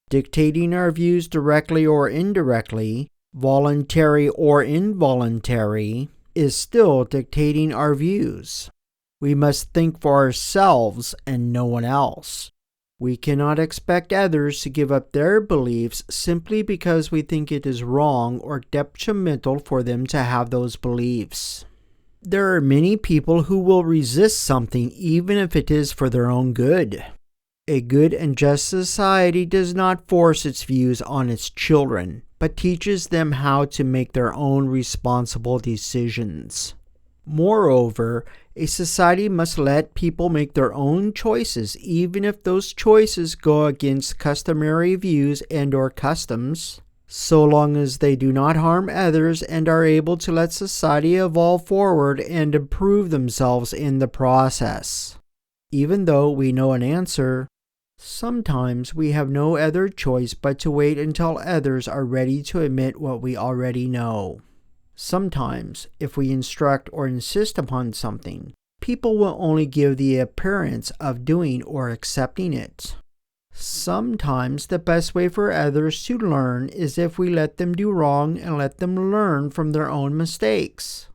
Dictating our views directly or indirectly, voluntary or involuntary, is still dictating our views. We must think for ourselves and no one else. We cannot expect others to give up their beliefs simply because we think it is wrong or detrimental for them to have those beliefs. There are many people who will resist something even if it is for their own good. A good and just society does not force its views on its children, but teaches them how to make their own responsible decisions. Moreover, a society must let people make their own choices, even if those choices go against customary views and/or customs, so long as they do not harm others and are able to let society evolve forward and improve themselves in the process. Even though we know an answer, sometimes we have no other choice but to wait until others are ready to admit what we already know. Sometimes, if we instruct or insist upon something, people will only give the appearance of doing or accepting it. Sometimes the best way for others to learn is if we let them do wrong and let them learn from their own mistakes.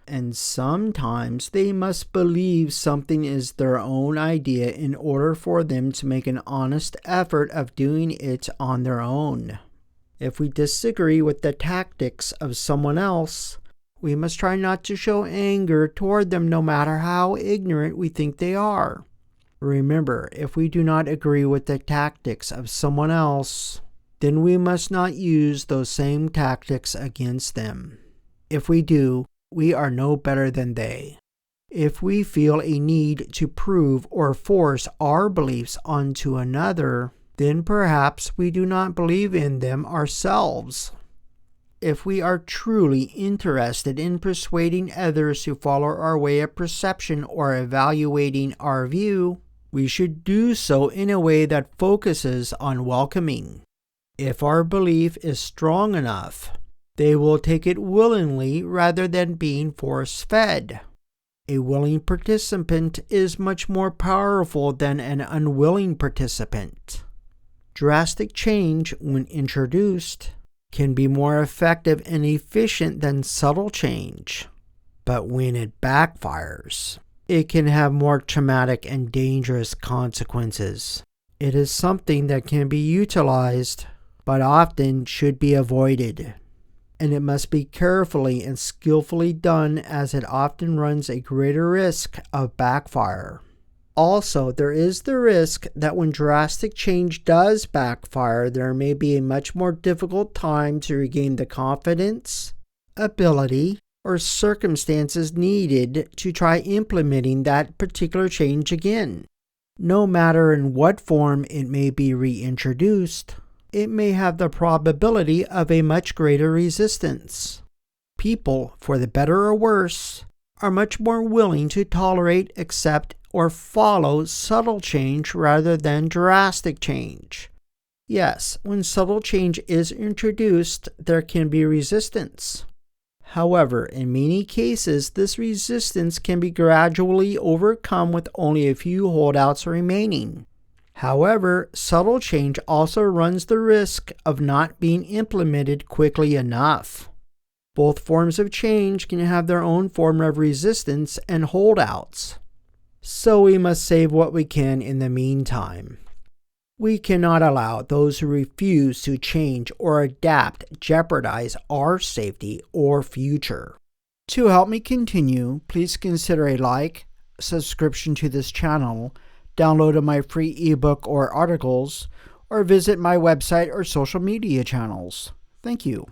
And sometimes they must believe something is their own idea in order for them to make an honest effort of doing it on their own. If we disagree with the tactics of someone else, we must try not to show anger toward them no matter how ignorant we think they are. Remember, if we do not agree with the tactics of someone else, then we must not use those same tactics against them. If we do, we are no better than they. If we feel a need to prove or force our beliefs onto another, then perhaps we do not believe in them ourselves. If we are truly interested in persuading others to follow our way of perception or evaluating our view, we should do so in a way that focuses on welcoming. If our belief is strong enough, they will take it willingly rather than being force-fed. A willing participant is much more powerful than an unwilling participant. Drastic change, when introduced, can be more effective and efficient than subtle change. But when it backfires, it can have more traumatic and dangerous consequences. It is something that can be utilized, but often should be avoided. And it must be carefully and skillfully done, as it often runs a greater risk of backfire. Also, there is the risk that when drastic change does backfire, there may be a much more difficult time to regain the confidence, ability, or circumstances needed to try implementing that particular change again. No matter in what form it may be reintroduced, it may have the probability of a much greater resistance. People, for the better or worse, are much more willing to tolerate, accept, or follow subtle change rather than drastic change. Yes, when subtle change is introduced, there can be resistance. However, in many cases, this resistance can be gradually overcome with only a few holdouts remaining. However, subtle change also runs the risk of not being implemented quickly enough. Both forms of change can have their own form of resistance and holdouts. So we must save what we can in the meantime. We cannot allow those who refuse to change or adapt jeopardize our safety or future. To help me continue, please consider a like, subscription to this channel, download of my free ebook or articles, or visit my website or social media channels. Thank you.